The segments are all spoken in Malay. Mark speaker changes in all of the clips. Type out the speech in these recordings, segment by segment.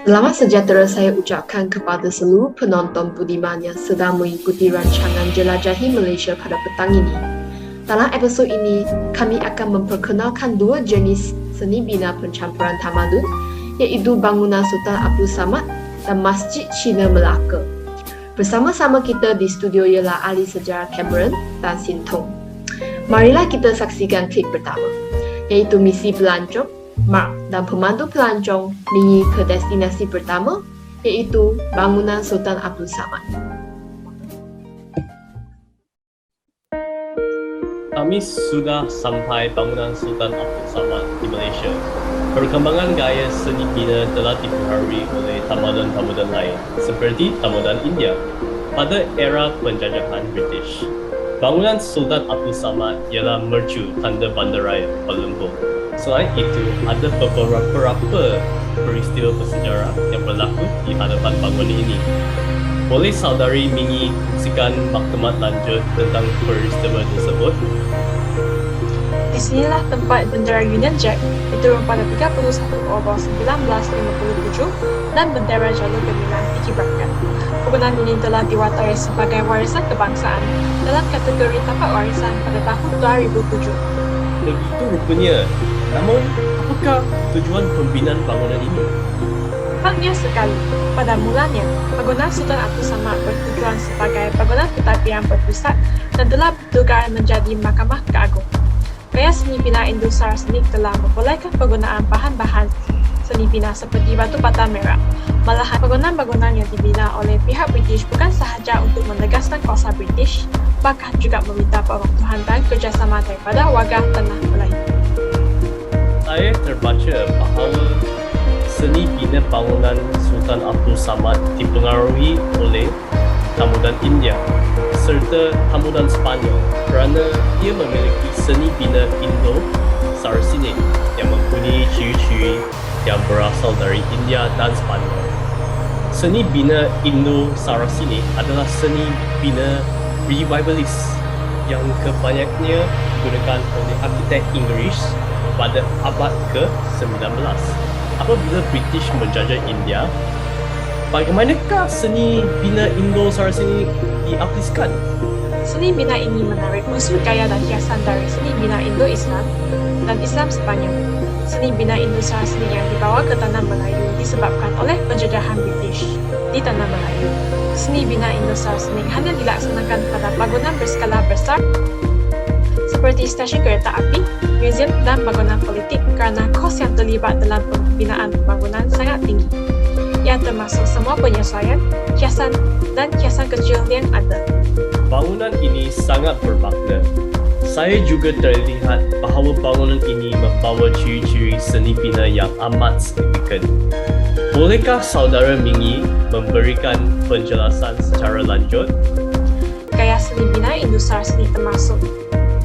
Speaker 1: Selamat sejahtera saya ucapkan kepada seluruh penonton budiman yang sedang mengikuti rancangan Jelajahi Malaysia pada petang ini. Dalam episod ini, kami akan memperkenalkan dua jenis seni bina pencampuran tamadun, iaitu bangunan Sultan Abdul Samad dan Masjid Cina Melaka. Bersama-sama kita di studio ialah ahli sejarah Cameron dan Sintong. Marilah kita saksikan klip pertama, iaitu misi pelancong Mark dan pemandu pelancong pergi ke destinasi pertama, iaitu bangunan Sultan Abdul Samad.
Speaker 2: Kami sudah sampai bangunan Sultan Abdul Samad di Malaysia. Perkembangan gaya seni bina telah dipengaruhi oleh tamadun-tamadun lain, seperti tamadun India pada era penjajahan British. Bangunan Sultan Abdul Samad ialah mercu tanda bandaraya Kuala Lumpur. Selain itu, ada beberapa peristiwa bersejarah yang berlaku di hadapan bangunan ini. Boleh saudari Mingi kongsikan maklumat lanjut tentang peristiwa tersebut?
Speaker 3: Di sinilah tempat bendera Union Jack diturun pada 31 Ogos 1957 dan bendera Jalur Gemilang dikibarkan. Bangunan ini telah diwatari sebagai warisan kebangsaan dalam kategori tapak warisan pada tahun 2007.
Speaker 2: Begitu rupanya. Namun, apakah tujuan pembinaan bangunan ini?
Speaker 3: Hanya sekali. Pada mulanya, bangunan Sultan Abdul Samad bertujuan sebagai bangunan pentadbiran berpusat dan telah bertugas menjadi mahkamah keagung. Gaya seni bina Indo-Saracenic telah membolehkan penggunaan bahan-bahan seni bina seperti batu bata merah. Malahan, bangunan-bangunan yang dibina oleh pihak British bukan sahaja untuk menegaskan kuasa British, bahkan juga meminta peruntuhan dan kerjasama daripada warga tanah Melayu.
Speaker 2: Saya terbaca bahawa seni bina bangunan Sultan Abdul Samad dipengaruhi oleh tamadun India serta tamadun Sepanyol kerana ia memiliki seni bina Indo-Saracenic yang mempunyai ciri-ciri yang berasal dari India dan Sepanyol. Seni bina Indo-Saracenic adalah seni bina revivalist yang kebanyakannya digunakan oleh arkitek Inggeris pada abad ke-19. Apabila British menjajah India, bagaimanakah seni bina Indo-Saracenic diaplikasikan?
Speaker 3: Seni bina ini menarik unsur gaya dan hiasan dari seni bina Indo-Islam dan Islam Sepanyol. Seni bina Indo-Saracenic yang dibawa ke tanah Melayu disebabkan oleh penjajahan British di tanah Melayu. Seni bina Indo-Saracenic hanya dilaksanakan pada bangunan berskala besar seperti stesen kereta api, muzium dan bangunan politik kerana kos yang terlibat dalam pembinaan bangunan sangat tinggi. Ia termasuk semua penyesuaian, hiasan dan hiasan kecil yang ada.
Speaker 2: Bangunan ini sangat bermakna. Saya juga terlihat bahawa bangunan ini membawa ciri-ciri seni bina yang amat signifikan. Bolehkah saudara Mingi memberikan penjelasan secara lanjut?
Speaker 3: Gaya seni bina Indo-Saracenic termasuk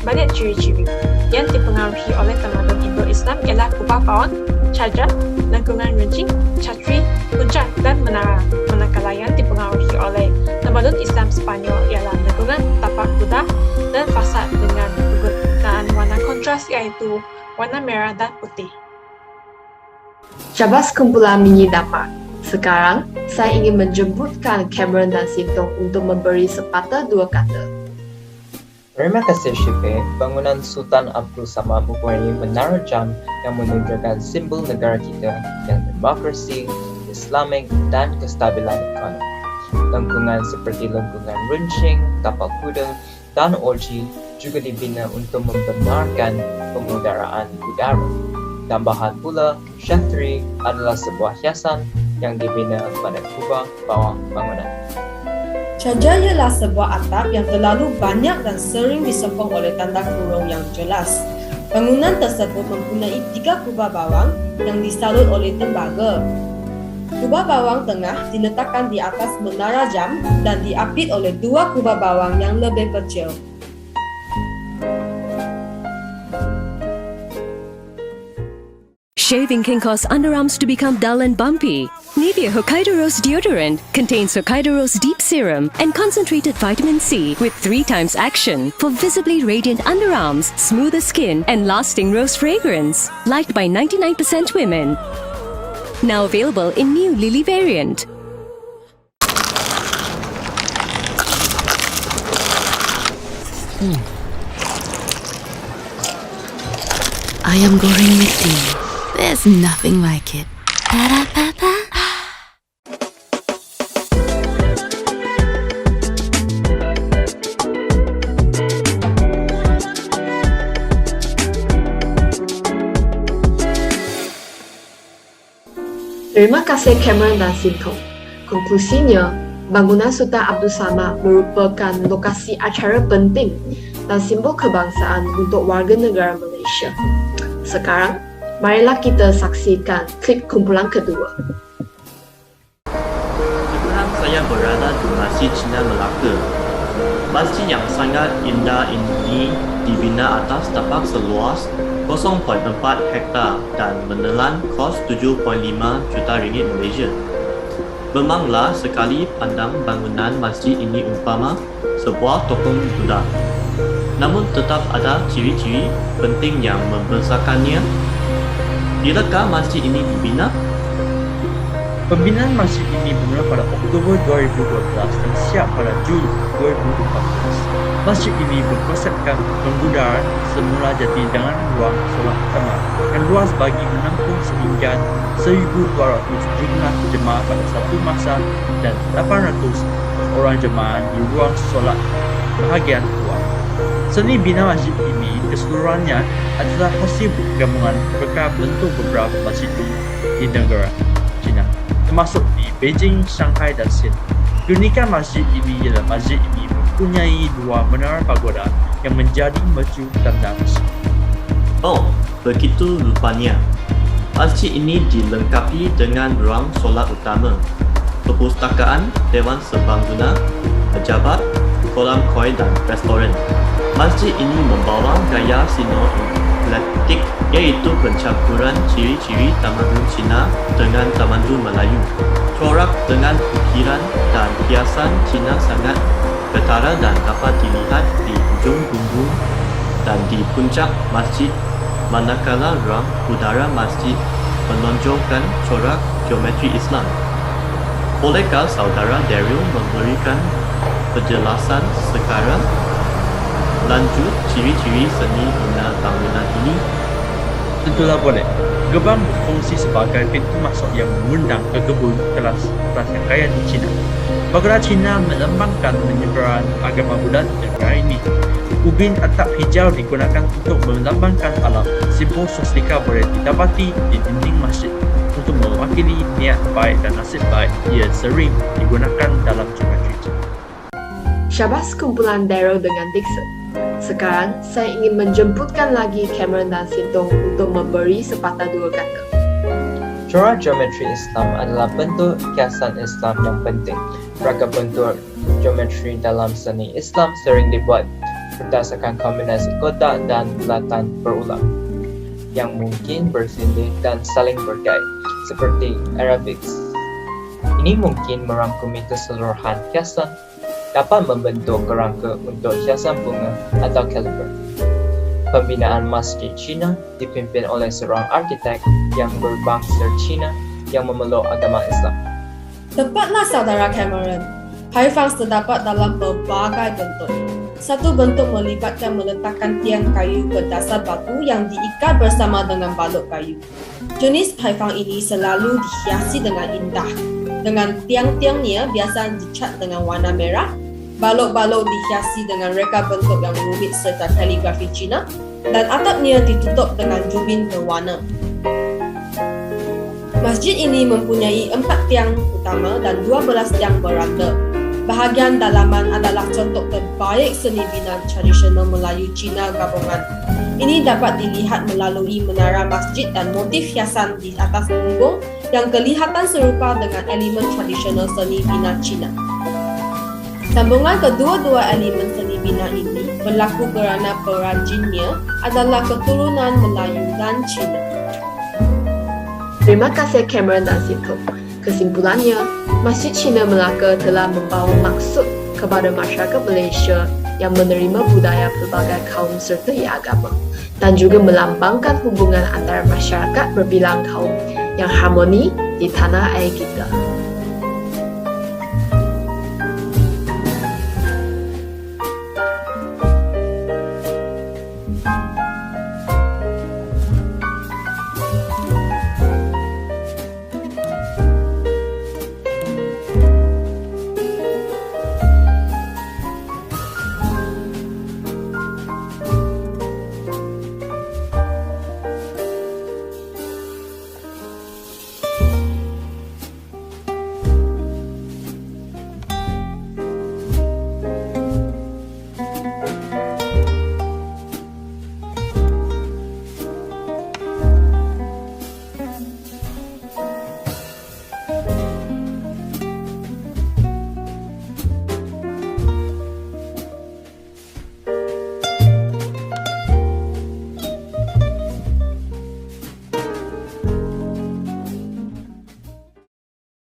Speaker 3: banyak ciri-ciri yang dipengaruhi oleh tamadun Indo-Islam ialah kubah bawang, cajar, lengkungan runcing, catri, puncak dan menara. Manakala yang dipengaruhi oleh tamadun Islam Sepanyol ialah lengkungan tapak kuda dan fasad dengan penggunaan warna kontras iaitu warna merah dan putih.
Speaker 1: Syabas kumpulan Mingi dapat. Sekarang, saya ingin menjemputkan Cameron dan Sintong untuk memberi sepatah dua kata.
Speaker 4: Terima kasih Syife. Bangunan Sultan Abdul Samad mempunyai menara jam yang menunjukkan simbol negara kita yang demokrasi, Islamik dan kestabilan ekonomi. Lengkungan seperti lengkungan runcing, tapak kuda dan orji juga dibina untuk membenarkan pengudaraan udara. Tambahan pula, syatri adalah sebuah hiasan yang dibina pada kubah bawah bangunan.
Speaker 5: Cajar ialah sebuah atap yang terlalu banyak dan sering disokong oleh tanda kurung yang jelas. Bangunan tersebut mempunyai 3 kubah bawang yang disalut oleh tembaga. Kubah bawang tengah diletakkan di atas menara jam dan diapit oleh 2 kubah bawang yang lebih kecil.
Speaker 6: Shaving can cause underarms to become dull and bumpy. Nivea Hokkaido Rose Deodorant contains Hokkaido Rose Deep Serum and concentrated vitamin C with 3 times action for visibly radiant underarms, smoother skin, and lasting rose fragrance. Liked by 99% women. now available in new Lily variant.
Speaker 7: Ayam goreng McD. There's nothing like it. Pa-da-pa-pa.
Speaker 1: Terima kasih Cameron dan Sintong. Konklusinya, bangunan Sultan Abdul Samad merupakan lokasi acara penting dan simbol kebangsaan untuk warga negara Malaysia. Sekarang, marilah kita saksikan klip kumpulan kedua.
Speaker 8: Sekarang saya berada di Masjid Cina Melaka. Masjid yang sangat indah ini dibina atas tapak seluas 0.4 hektar dan menelan kos 7.5 juta ringgit Malaysia. Memanglah sekali pandang bangunan masjid ini umpama sebuah tokong Buddha. Namun tetap ada ciri-ciri penting yang membesarkannya. Bilakah masjid ini dibina?
Speaker 9: Pembinaan masjid ini bermula pada Oktober 2012 dan siap pada Jun 2014. Masjid ini berkonsepkan penggunaan semula jadi dengan ruang solat utama yang luas bagi menampung sehingga 1,200 jumlah jemaah pada satu masa dan 800 orang jemaah di ruang solat bahagian luar. Seni bina masjid ini keseluruhannya adalah hasil gabungan reka bentuk beberapa masjid di negara China, termasuk di Beijing, Shanghai dan Sin. Keunikan masjid ini ialah masjid ini mempunyai dua menara pagoda yang menjadi mercu tanda masjid.
Speaker 8: Oh, begitu rupanya. Masjid ini dilengkapi dengan ruang solat utama, perpustakaan, dewan serbaguna, pejabat, kolam koi dan restoran. Masjid ini membawa gaya sino-eclectic, iaitu pencampuran ciri-ciri tamadun Cina dengan tamadun Melayu. Corak dengan ukiran dan hiasan Cina sangat ketara dan dapat dilihat di ujung bumbung dan di puncak masjid, manakala ruang udara masjid menonjolkan corak geometri Islam. Bolehkah saudara Daryl memberikan penjelasan sekarang lanjut ciri-ciri seni bina bangunan ini?
Speaker 9: Tentulah boleh. Gerbang berfungsi sebagai pintu masuk yang mengundang ke kebun kelas yang kaya di China. Pagoda China melambangkan penyebaran agama Buddha di negara ini. Ubin atap hijau digunakan untuk melambangkan alam. Simbol swastika boleh didapati di dinding masjid. Untuk mewakili niat baik dan nasib baik, ia sering digunakan dalam geometri.
Speaker 1: Syabas kumpulan Daryl dengan Dixon. Sekarang, saya ingin menjemputkan lagi Cameron dan Sintong untuk memberi sepatah dua kata.
Speaker 4: Corak geometri Islam adalah bentuk hiasan Islam yang penting. Ragam bentuk geometri dalam seni Islam sering dibuat berdasarkan kombinasi kotak dan bulatan berulang yang mungkin bersilih dan saling berkait, seperti Arabics. Ini mungkin merangkumi keseluruhan hiasan, dapat membentuk kerangka untuk hiasan bunga atau kaliber. Pembinaan Masjid Cina dipimpin oleh seorang arkitek yang berbangsa Cina yang memeluk agama Islam.
Speaker 5: Tepatlah saudara Cameron. Haifang terdapat dalam berbagai bentuk. Satu bentuk melibatkan meletakkan tiang kayu ke dasar batu yang diikat bersama dengan balok kayu. Jenis haifang ini selalu dihiasi dengan indah. Dengan tiang-tiangnya biasa dicat dengan warna merah. Balok-balok dihiasi dengan reka bentuk yang rumit serta kaligrafi Cina dan atapnya ditutup dengan jubin berwarna. Masjid ini mempunyai 4 tiang utama dan 12 tiang beranda. Bahagian dalaman adalah contoh terbaik seni bina tradisional Melayu Cina gabungan. Ini dapat dilihat melalui menara masjid dan motif hiasan di atas punggung yang kelihatan serupa dengan elemen tradisional seni bina Cina. Sambungan kedua-dua elemen seni bina ini berlaku kerana perajinnya adalah keturunan Melayu dan Cina.
Speaker 1: Terima kasih Cameron dan Sintong. Kesimpulannya, Masjid Cina Melaka telah membawa maksud kepada masyarakat Malaysia yang menerima budaya pelbagai kaum sertai agama dan juga melambangkan hubungan antara masyarakat berbilang kaum yang harmoni di tanah air kita.